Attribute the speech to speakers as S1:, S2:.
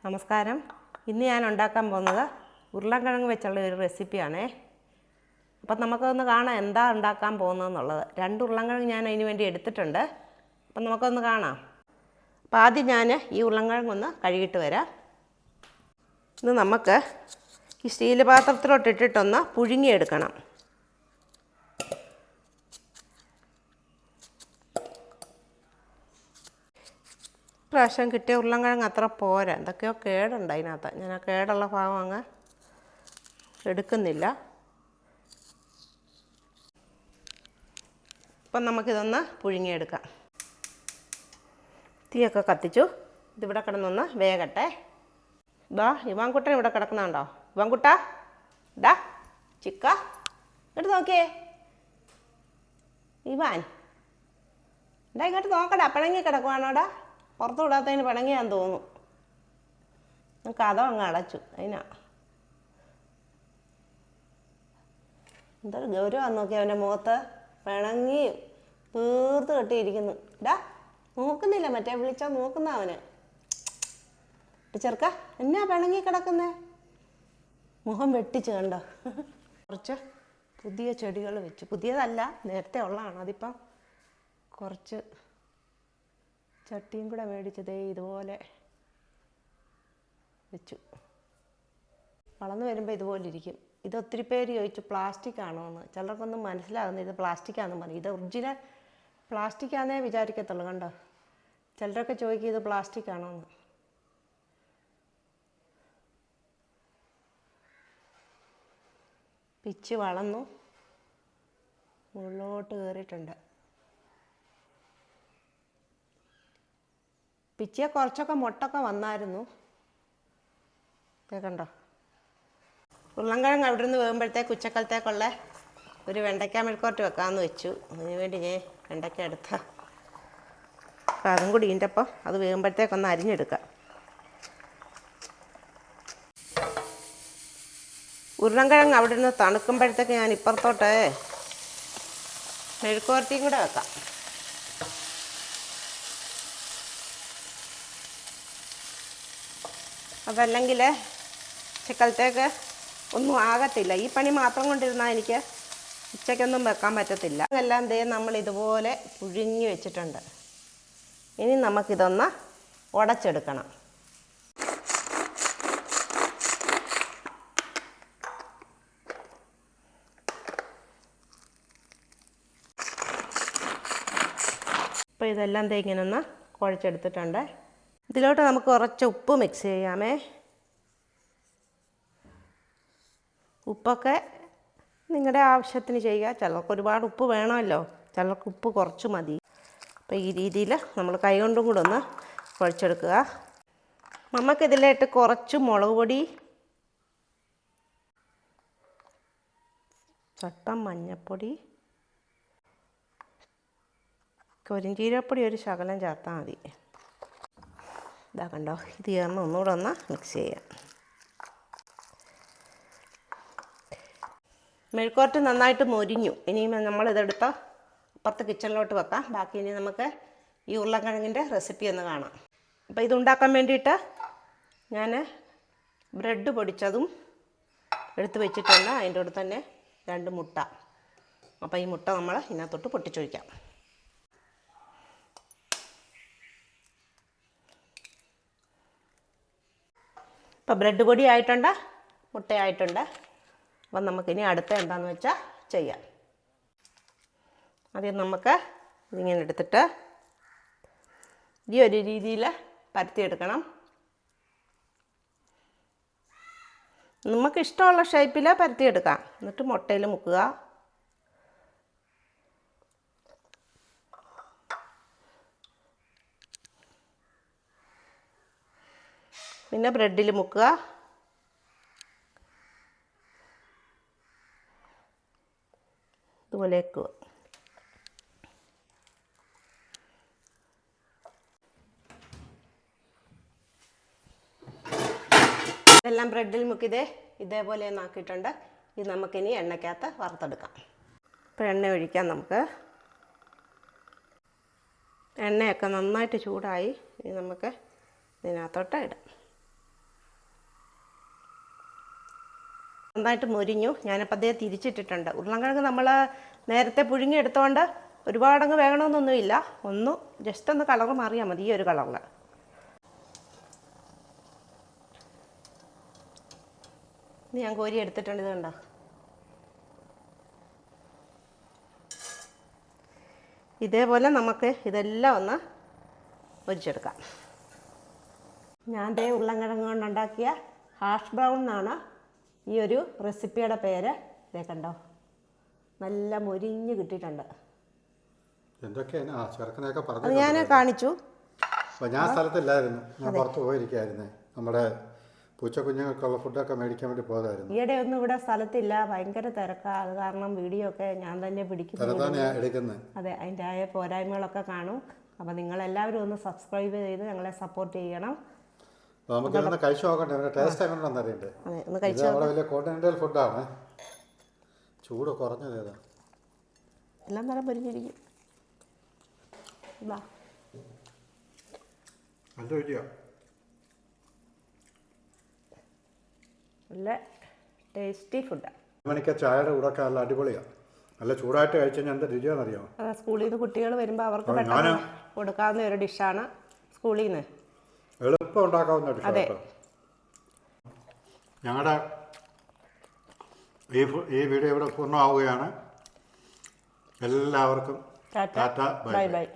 S1: നമസ്കാരം. ഇന്ന് ഞാൻ ഉണ്ടാക്കാൻ പോകുന്നത് ഉരുളക്കിഴങ്ങ് വെച്ചുള്ള ഒരു റെസിപ്പിയാണേ. അപ്പം നമുക്കൊന്ന് കാണാം എന്താ ഉണ്ടാക്കാൻ പോകുന്നതെന്നുള്ളത്. 2 ഉരുളക്കിഴങ്ങ് ഞാൻ അതിന് വേണ്ടി എടുത്തിട്ടുണ്ട്. അപ്പം നമുക്കൊന്ന് കാണാം. അപ്പോൾ ആദ്യം ഞാൻ ഈ ഉരുളക്കിഴങ്ങൊന്ന് കഴുകിയിട്ട് വരാം. ഇത് നമുക്ക് ഈ സ്റ്റീൽ പാത്രത്തിലോട്ട് ഇട്ടിട്ടൊന്ന് പുഴുങ്ങിയെടുക്കണം. പ്രാവശ്യം കിട്ടിയ ഉരുളക്കിഴങ്ങ് അത്ര പോരാ, എന്തൊക്കെയോ കേടുണ്ട് അതിനകത്ത്. ഞാൻ ആ കേടുള്ള ഭാഗം അങ്ങ് എടുക്കുന്നില്ല. അപ്പം നമുക്കിതൊന്ന് പുഴുങ്ങിയെടുക്കാം. തീയൊക്കെ കത്തിച്ചു. ഇതിവിടെ കിടന്നൊന്ന് വേകട്ടെ. ഇതാ ഇവാൻകുട്ടൻ ഇവിടെ കിടക്കുന്നുണ്ടോ? ഇവാൻകുട്ട ഡാ ചിക്ക ഇങ്ങോട്ട് നോക്കിയേ. ഇവാൻ ഡാ ഇങ്ങോട്ട് നോക്കടാ. പിണങ്ങി കിടക്കുവാണോടാ? പുറത്തു വിടാത്തതിന് പിണങ്ങിയാന്ന് തോന്നുന്നു. നമുക്ക് അതോ അങ്ങ് അടച്ചു. അതിനാ എന്തൊരു ഗൗരവമാണെന്ന് നോക്കി അവൻ്റെ മുഖത്ത്. പിണങ്ങി തീർത്ത് കെട്ടിയിരിക്കുന്നു. ഡാ നോക്കുന്നില്ല, മറ്റേ വിളിച്ചാൽ നോക്കുന്ന അവന്. ചെറുക്ക എന്നാ പിണങ്ങി കിടക്കുന്നേ? മുഖം വെട്ടിച്ച് കണ്ടോ? കുറച്ച് പുതിയ ചെടികൾ വെച്ചു. പുതിയതല്ല, നേരത്തെ ഉള്ളതാണ്. അതിപ്പം കുറച്ച് ചട്ടിയും കൂടെ മേടിച്ചതേ ഇതുപോലെ വെച്ചു. വളർന്നു വരുമ്പോൾ ഇതുപോലെ ഇരിക്കും. ഇത് ഒത്തിരി പേര് ചോദിച്ചു പ്ലാസ്റ്റിക് ആണോ എന്ന്. ചിലർക്കൊന്നും മനസ്സിലാകുന്നില്ല ഇത് പ്ലാസ്റ്റിക്കാണെന്ന് പറഞ്ഞു. ഇത് ഒറിജിനൽ പ്ലാസ്റ്റിക്കാന്നേ വിചാരിക്കത്തുള്ളൂ. കണ്ടോ? ചിലരൊക്കെ ചോദിക്കും ഇത് പ്ലാസ്റ്റിക് ആണോ എന്ന്. പിച്ച് വളർന്നു മുകളിലോട്ട് കയറിയിട്ടുണ്ട്. പിച്ചിയ കുറച്ചൊക്കെ മുട്ടൊക്കെ വന്നായിരുന്നു. കണ്ടോ? ഉരുളക്കിഴങ്ങ് അവിടെ നിന്ന് വേകുമ്പോഴത്തേക്ക് ഉച്ചക്കലത്തേക്കുള്ള ഒരു വെണ്ടയ്ക്ക മെഴുക്കുവരട്ടി വെക്കാമെന്ന് വെച്ചു. അതിന് വേണ്ടി ഞാൻ വെണ്ടയ്ക്ക എടുത്ത. അപ്പോൾ അതും കൂടി ഈൻ്റെപ്പം അത് വേകുമ്പോഴത്തേക്കൊന്ന് അരിഞ്ഞെടുക്കാം. ഉരുളക്കിഴങ്ങ് അവിടെ നിന്ന് തണുക്കുമ്പോഴത്തേക്ക് ഞാൻ ഇപ്പുറത്തോട്ട് മെഴുക്കുവരട്ടിയും കൂടെ വെക്കാം. അതല്ലെങ്കിൽ ഉച്ചക്കലത്തേക്ക് ഒന്നും ആകത്തില്ല. ഈ പണി മാത്രം കൊണ്ടിരുന്നാൽ എനിക്ക് ഉച്ചയ്ക്കൊന്നും വെക്കാൻ പറ്റത്തില്ല. എല്ലാം നമ്മൾ ഇതുപോലെ പുഴുങ്ങി വെച്ചിട്ടുണ്ട്. ഇനി നമുക്കിതൊന്ന് ഉടച്ചെടുക്കണം. അപ്പോൾ ഇതെല്ലാം ഇങ്ങനെ ഒന്ന് കുഴച്ചെടുത്തിട്ടുണ്ട്. ഇതിലോട്ട് നമുക്ക് കുറച്ച് ഉപ്പ് മിക്സ് ചെയ്യാമേ. ഉപ്പൊക്കെ നിങ്ങളുടെ ആവശ്യത്തിന് ചെയ്യുക. ചിലർക്ക് ഒരുപാട് ഉപ്പ് വേണമല്ലോ, ചിലർക്ക് ഉപ്പ് കുറച്ച് മതി. അപ്പോൾ ഈ രീതിയിൽ നമ്മൾ കൈ കൊണ്ടും കൂടെ ഒന്ന് കുഴച്ചെടുക്കുക. നമുക്കിതിലായിട്ട് കുറച്ച് മുളക് പൊടി, ചട്ടം മഞ്ഞൾപ്പൊടി, കരിഞ്ചീരപ്പൊടി ഒരു ശകലം ചേർത്താൽ മതി. ഇതാ കണ്ടോ? ഇത് ചേർന്ന് ഒന്നുകൂടെ ഒന്ന് മിക്സ് ചെയ്യാം. മെഴുക്കുവരട്ടി നന്നായിട്ട് മൊരിഞ്ഞു. ഇനിയും നമ്മളിതെടുത്ത് അപ്പുറത്ത് കിച്ചണിലോട്ട് വെക്കാം. ബാക്കി ഇനി നമുക്ക് ഈ ഉരുളക്കിഴങ്ങിൻ്റെ റെസിപ്പി ഒന്ന് കാണാം. അപ്പോൾ ഇതുണ്ടാക്കാൻ വേണ്ടിയിട്ട് ഞാൻ ബ്രെഡ് പൊടിച്ചതും എടുത്ത് വെച്ചിട്ടുണ്ട്. അതിൻ്റെ കൂടെ തന്നെ 2 മുട്ട. അപ്പോൾ ഈ മുട്ട നമ്മൾ ഇതിനകത്തോട്ട് പൊട്ടിച്ചൊഴിക്കാം. ഇപ്പോൾ ബ്രെഡ് പൊടി ആയിട്ടുണ്ട്, മുട്ടയായിട്ടുണ്ട്. അപ്പം നമുക്കിനി അടുത്ത എന്താണെന്ന് വെച്ചാൽ ചെയ്യാം. ആദ്യം നമുക്ക് ഇതിങ്ങനെ എടുത്തിട്ട് ഈ ഒരു രീതിയിൽ പരത്തിയെടുക്കണം. നമുക്കിഷ്ടമുള്ള ഷേപ്പിൽ പരത്തിയെടുക്കാം. എന്നിട്ട് മുട്ടയിൽ മുക്കുക. പിന്നെ ബ്രെഡിൽ മുക്കുക. ഇതുപോലെ വെക്കുക. ഇതെല്ലാം ബ്രെഡിൽ മുക്കിയതേ ഇതേപോലെ ആക്കിയിട്ടുണ്ട്. ഇത് നമുക്കിനി എണ്ണയ്ക്കകത്ത് വറുത്തെടുക്കാം. ഇപ്പോൾ എണ്ണ ഒഴിക്കാം നമുക്ക്. എണ്ണയൊക്കെ നന്നായിട്ട് ചൂടായി. ഇനി നമുക്ക് ഇതിനകത്തോട്ട് ഇടാം. നന്നായിട്ട് മുരിഞ്ഞു. ഞാനപ്പോൾ അതേ തിരിച്ചിട്ടിട്ടുണ്ട്. ഉരുളൻകിഴങ്ങ് നമ്മൾ നേരത്തെ പുഴുങ്ങിയെടുത്തോണ്ട് ഒരുപാടങ്ങ് വേണമെന്നൊന്നുമില്ല. ജസ്റ്റ് ഒന്ന് കളറ് മാറിയാൽ മതി, ഈ ഒരു കളറിൽ. ഇത് ഞാൻ കോരി എടുത്തിട്ടുണ്ട്. ഇത് കണ്ടോ? ഇതേപോലെ നമുക്ക് ഇതെല്ലാം ഒന്ന് പൊരിച്ചെടുക്കാം. ഞാൻ ദേ ഉരുളൻകിഴങ്ങ് കൊണ്ടുണ്ടാക്കിയ ഹാഷ് ബ്രൗൺ എന്നാണ് ഈ ഒരു റെസിപ്പിയുടെ പേര്. ഇതേ കണ്ടോ, നല്ല മൊരിഞ്ഞ് കിട്ടിയിട്ടുണ്ട്. അത് ഞാൻ കാണിച്ചു.
S2: ഞാൻ സ്ഥലത്തില്ലായിരുന്നു, ഞാൻ പുറത്ത് പോയിരിക്കായിരുന്നേ. നമ്മുടെ പൂച്ചക്കുഞ്ഞുങ്ങൾക്കുള്ള ഫുഡൊക്കെ മേടിക്കാൻ വേണ്ടി പോയതായിരുന്നു.
S1: ഈയിടെ ഒന്നും ഇവിടെ സ്ഥലത്തില്ല, ഭയങ്കര തിരക്കാണ്. അത് കാരണം വീഡിയോ ഒക്കെ ഞാൻ തന്നെ
S2: എടുക്കുന്നത്.
S1: അതെ, അതിൻ്റെ ആയ പോരായ്മകളൊക്കെ കാണും. അപ്പോൾ നിങ്ങളെല്ലാവരും ഒന്ന് സബ്സ്ക്രൈബ് ചെയ്ത് ഞങ്ങളെ സപ്പോർട്ട് ചെയ്യണം.
S2: നമുക്കൊന്ന് കഴിച്ചു നോക്കണ്ടേ, ടേസ്റ്റ് എങ്ങനെയുണ്ടെന്ന് അറിയണ്ടേ. നമ്മുടെ വലിയ കോണ്ടിനെന്റൽ ഫുഡാണ്. ചൂട് കുറഞ്ഞത് ഏതാ,
S1: എല്ലാം നല്ല പൊരിഞ്ഞിരിക്കും.
S2: നല്ല രുചിയാ,
S1: നല്ല ടേസ്റ്റി ഫുഡാണ്.
S2: മണിക്ക് ചായയുടെ കൂടെ ഒക്കെ നല്ല അടിപൊളിയാണ്. നല്ല ചൂടായിട്ട് കഴിച്ചു കഴിഞ്ഞാൽ എന്താ രുചിയാണെന്നറിയാമോ?
S1: സ്കൂളിൽ നിന്ന് കുട്ടികൾ വരുമ്പോൾ അവർക്ക് പെട്ടെന്ന് കൊടുക്കാവുന്ന ഒരു ഡിഷാണ്. സ്കൂളിൽ നിന്ന്
S2: എളുപ്പം ഉണ്ടാക്കാവുന്ന ഡിഷാണ്. ഞങ്ങളുടെ ഈ വീഡിയോ ഇവിടെ പൂർണ്ണമാവുകയാണ്. എല്ലാവർക്കും ടാറ്റ, ബൈ ബൈ.